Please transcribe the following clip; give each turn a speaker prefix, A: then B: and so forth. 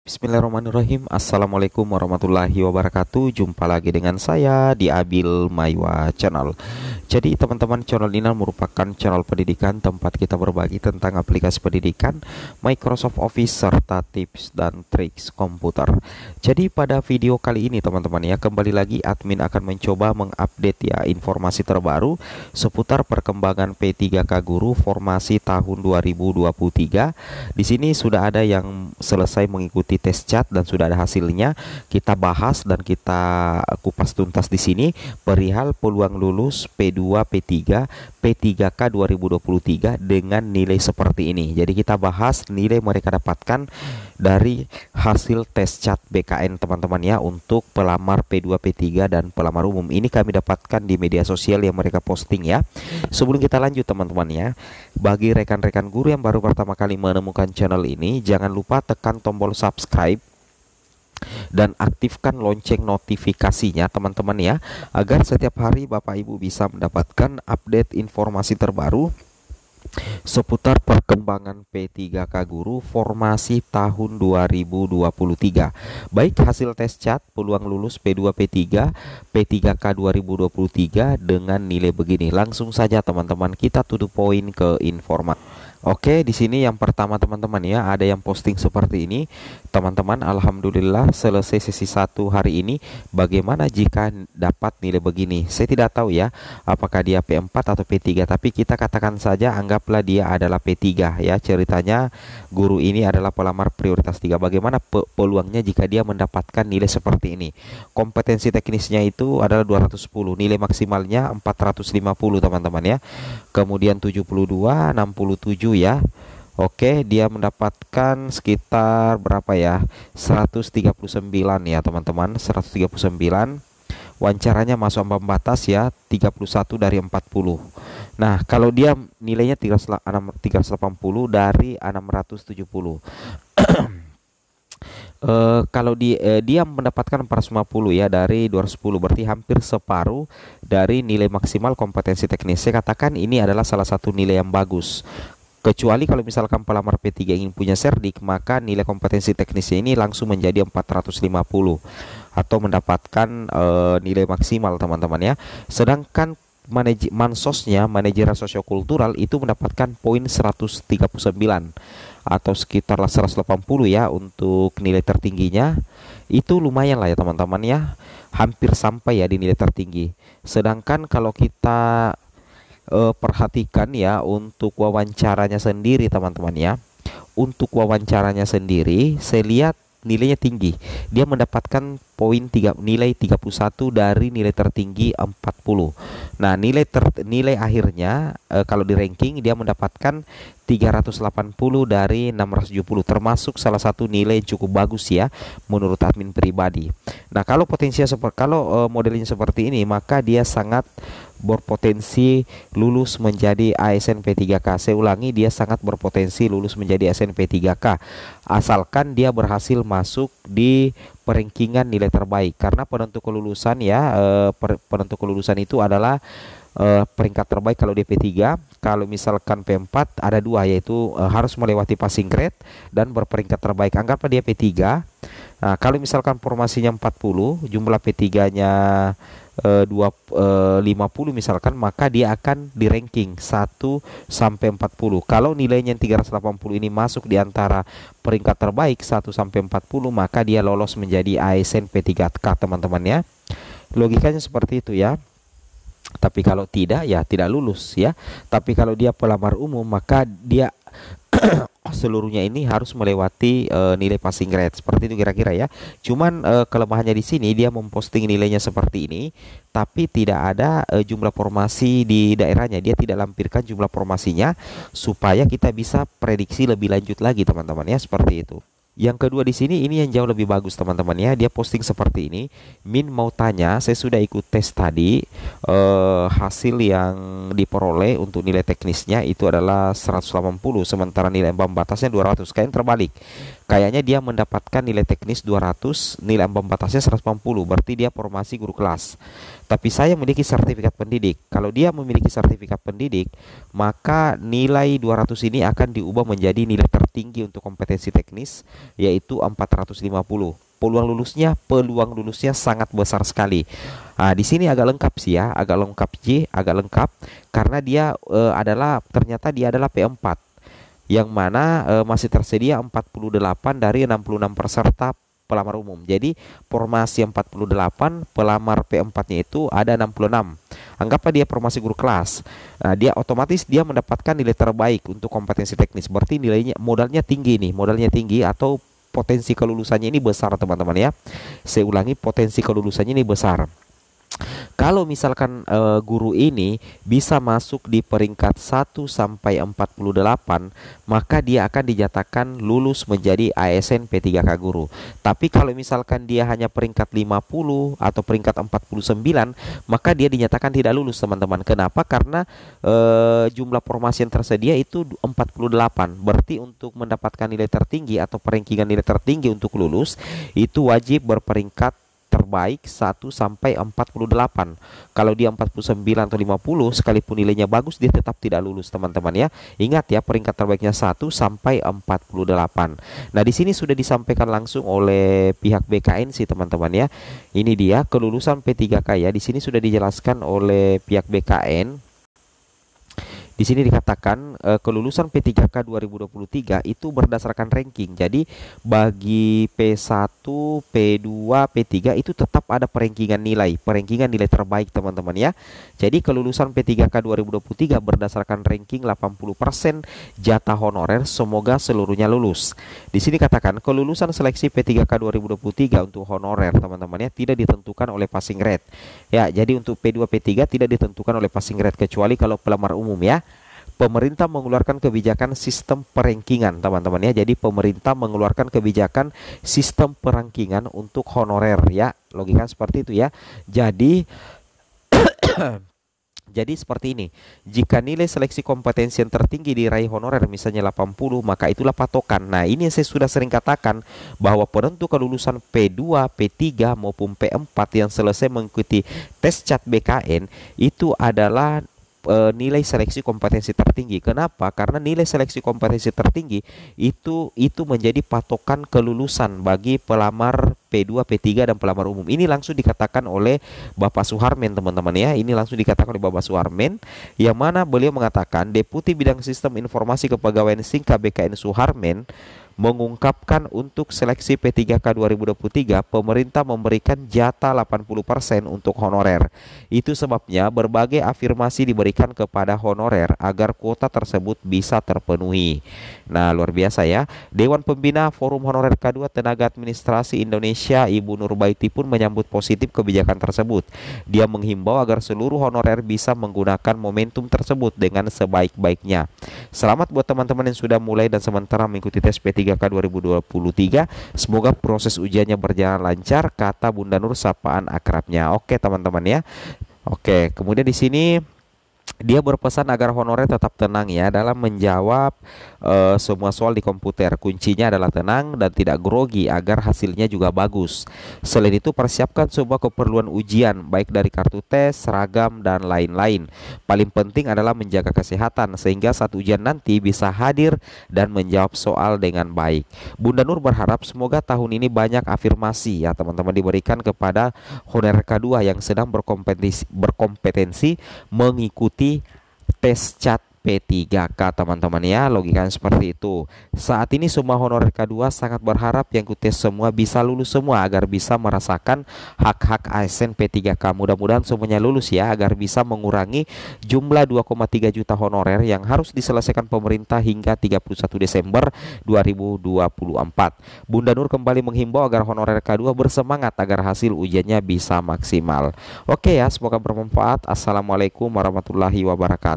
A: Bismillahirrahmanirrahim. Assalamualaikum warahmatullahi wabarakatuh. Jumpa lagi dengan saya di Abil Maiwa Channel. Jadi teman-teman, channel ini merupakan channel pendidikan tempat kita berbagi tentang aplikasi pendidikan, Microsoft Office, serta tips dan triks komputer. Jadi pada video kali ini teman-teman ya, kembali lagi admin akan mencoba mengupdate ya informasi terbaru seputar perkembangan P3K Guru formasi tahun 2023. Di sini sudah ada yang selesai mengikuti tes CAT dan sudah ada hasilnya. Kita bahas dan kita kupas tuntas di sini perihal peluang lulus P2, P3, P3K 2023 dengan nilai seperti ini. Jadi kita bahas nilai mereka dapatkan dari hasil tes CAT BKN teman-teman ya, untuk pelamar P2, P3 dan pelamar umum. Ini kami dapatkan di media sosial yang mereka posting ya. Sebelum kita lanjut teman-teman ya, bagi rekan-rekan guru yang baru pertama kali menemukan channel ini, jangan lupa tekan tombol subscribe dan aktifkan lonceng notifikasinya teman-teman ya, agar setiap hari Bapak Ibu bisa mendapatkan update informasi terbaru seputar perkembangan P3K Guru formasi tahun 2023. Baik hasil tes CAT, peluang lulus P2, P3, P3K 2023 dengan nilai begini. Langsung saja teman-teman, kita to the point ke informasi. Oke, di sini yang pertama teman-teman ya, ada yang posting seperti ini. Teman-teman, alhamdulillah selesai sesi 1 hari ini. Bagaimana jika dapat nilai begini? Saya tidak tahu ya, apakah dia P4 atau P3, tapi kita katakan saja anggaplah dia adalah P3 ya. Ceritanya guru ini adalah pelamar prioritas 3. Bagaimana peluangnya jika dia mendapatkan nilai seperti ini? Kompetensi teknisnya itu adalah 210, nilai maksimalnya 450 teman-teman ya. Kemudian 72, 67 ya. Oke, dia mendapatkan sekitar berapa ya? 139 ya teman-teman, 139. Wawancaranya masuk ambang batas ya, 31 dari 40. Nah, kalau dia nilainya 380 dari 670. Kalau dia mendapatkan 450 ya dari 210, berarti hampir separuh dari nilai maksimal kompetensi teknis. Saya katakan ini adalah salah satu nilai yang bagus. Kecuali kalau misalkan pelamar P3 ingin punya serdik, maka nilai kompetensi teknisnya ini langsung menjadi 450 atau mendapatkan nilai maksimal teman-teman ya. Sedangkan mansosnya, manajeran sosiokultural, itu mendapatkan poin 139 atau sekitarlah 180 ya untuk nilai tertingginya. Itu lumayan lah ya teman-teman ya, hampir sampai ya di nilai tertinggi. Sedangkan kalau kita perhatikan ya untuk wawancaranya sendiri teman-teman ya, untuk wawancaranya sendiri saya lihat nilainya tinggi. Dia mendapatkan nilai 31 dari nilai tertinggi 40. Nah, nilai akhirnya kalau di ranking dia mendapatkan 380 dari 670, termasuk salah satu nilai yang cukup bagus ya menurut admin pribadi. Nah, kalau modelnya seperti ini, maka dia sangat berpotensi lulus menjadi ASN P3K. Saya ulangi, dia sangat berpotensi lulus menjadi ASN P3K asalkan dia berhasil masuk di perankingan nilai terbaik. Karena penentu kelulusan ya, penentu kelulusan itu adalah peringkat terbaik kalau di P3. Kalau misalkan P4 ada dua, yaitu harus melewati passing grade dan berperingkat terbaik. Anggaplah dia P3. Nah, kalau misalkan formasinya 40, jumlah P3-nya 50 misalkan, maka dia akan di ranking 1 sampai 40. Kalau nilainya 380 ini masuk di antara peringkat terbaik 1 sampai 40, maka dia lolos menjadi ASN P3K teman-teman ya. Logikanya seperti itu ya. Tapi kalau tidak ya tidak lulus ya. Tapi kalau dia pelamar umum, maka dia seluruhnya ini harus melewati nilai passing grade seperti itu kira-kira ya. Cuman kelemahannya di sini dia memposting nilainya seperti ini, tapi tidak ada jumlah formasi di daerahnya. Dia tidak lampirkan jumlah formasinya supaya kita bisa prediksi lebih lanjut lagi teman-teman ya, seperti itu. Yang kedua di sini ini yang jauh lebih bagus teman-teman ya. Dia posting seperti ini. Min mau tanya, saya sudah ikut tes tadi. Hasil yang diperoleh untuk nilai teknisnya itu adalah 180, sementara nilai ambang batasnya 200. Kayaknya terbalik. kayaknya dia mendapatkan nilai teknis 200, nilai ambang batasnya 180, berarti dia formasi guru kelas. Tapi saya memiliki sertifikat pendidik. Kalau dia memiliki sertifikat pendidik, maka nilai 200 ini akan diubah menjadi nilai tertinggi untuk kompetensi teknis, yaitu 450. Peluang lulusnya sangat besar sekali. Di sini agak lengkap sih ya, agak lengkap agak lengkap karena dia ternyata dia adalah P4, yang mana masih tersedia 48 dari 66 peserta pelamar umum. Jadi formasi 48, pelamar P4-nya itu ada 66. Anggaplah dia formasi guru kelas. Dia otomatis dia mendapatkan nilai terbaik untuk kompetensi teknis. Berarti nilainya modalnya tinggi nih, modalnya tinggi atau potensi kelulusannya ini besar teman-teman ya. Saya ulangi, potensi kelulusannya ini besar. Kalau misalkan guru ini bisa masuk di peringkat 1 sampai 48, maka dia akan dinyatakan lulus menjadi ASN P3K guru. Tapi kalau misalkan dia hanya peringkat 50 atau peringkat 49, maka dia dinyatakan tidak lulus teman-teman. Kenapa? Karena jumlah formasi yang tersedia itu 48. Berarti untuk mendapatkan nilai tertinggi atau peringkingan nilai tertinggi untuk lulus, itu wajib berperingkat terbaik 1 sampai 48. Kalau dia 49 atau 50, sekalipun nilainya bagus, dia tetap tidak lulus teman-teman ya. Ingat ya, peringkat terbaiknya 1 sampai 48. Nah, di sini sudah disampaikan langsung oleh pihak BKN sih teman-teman ya. Ini dia kelulusan P3K ya. Di sini sudah dijelaskan oleh pihak BKN. Di sini dikatakan kelulusan P3K 2023 itu berdasarkan ranking. Jadi bagi P1, P2, P3 itu tetap ada perankingan nilai terbaik teman-teman ya. Jadi kelulusan P3K 2023 berdasarkan ranking 80% jatah honorer, semoga seluruhnya lulus. Di sini katakan kelulusan seleksi P3K 2023 untuk honorer teman-teman ya tidak ditentukan oleh passing grade. Ya, jadi untuk P2, P3 tidak ditentukan oleh passing grade kecuali kalau pelamar umum ya. Pemerintah mengeluarkan kebijakan sistem perankingan teman-teman ya. Jadi pemerintah mengeluarkan kebijakan sistem perankingan untuk honorer ya. Logika seperti itu ya. Jadi jadi seperti ini. Jika nilai seleksi kompetensi yang tertinggi diraih honorer misalnya 80, maka itulah patokan. Nah, ini yang saya sudah sering katakan bahwa penentu kelulusan P2, P3 maupun P4 yang selesai mengikuti tes CAT BKN itu adalah nilai seleksi kompetensi tertinggi. Kenapa? Karena nilai seleksi kompetensi tertinggi itu menjadi patokan kelulusan bagi pelamar P2, P3 dan pelamar umum. Ini langsung dikatakan oleh Bapak Suharmen teman-teman ya. Ini langsung dikatakan oleh Bapak Suharmen, yang mana beliau mengatakan Deputi Bidang Sistem Informasi Kepegawaian Singka BKN Suharmen mengungkapkan untuk seleksi P3K 2023 pemerintah memberikan jatah 80% untuk honorer. Itu sebabnya berbagai afirmasi diberikan kepada honorer agar kuota tersebut bisa terpenuhi. Nah, luar biasa ya. Dewan Pembina Forum Honorer K2 Tenaga Administrasi Indonesia Ibu Nurbaiti pun menyambut positif kebijakan tersebut. Dia menghimbau agar seluruh honorer bisa menggunakan momentum tersebut dengan sebaik-baiknya. Selamat buat teman-teman yang sudah mulai dan sementara mengikuti tes P3K 2023. Semoga proses ujiannya berjalan lancar, kata Bunda Nur sapaan akrabnya. Oke teman-teman ya. Oke, kemudian di sini dia berpesan agar honorer tetap tenang ya dalam menjawab semua soal di komputer. Kuncinya adalah tenang dan tidak grogi agar hasilnya juga bagus. Selain itu, persiapkan semua keperluan ujian baik dari kartu tes, seragam dan lain-lain. Paling penting adalah menjaga kesehatan sehingga saat ujian nanti bisa hadir dan menjawab soal dengan baik. Bunda Nur berharap semoga tahun ini banyak afirmasi ya teman-teman diberikan kepada honorer K2 yang sedang berkompetensi mengikuti tes CAT P3K teman-teman ya. Logikanya seperti itu. Saat ini semua honorer K2 sangat berharap yang ikut tes semua bisa lulus semua agar bisa merasakan hak-hak ASN P3K. Mudah-mudahan semuanya lulus ya agar bisa mengurangi jumlah 2,3 juta honorer yang harus diselesaikan pemerintah hingga 31 Desember 2024. Bunda Nur kembali menghimbau agar honorer K2 bersemangat agar hasil ujiannya bisa maksimal. Oke ya, semoga bermanfaat. Assalamualaikum warahmatullahi wabarakatuh.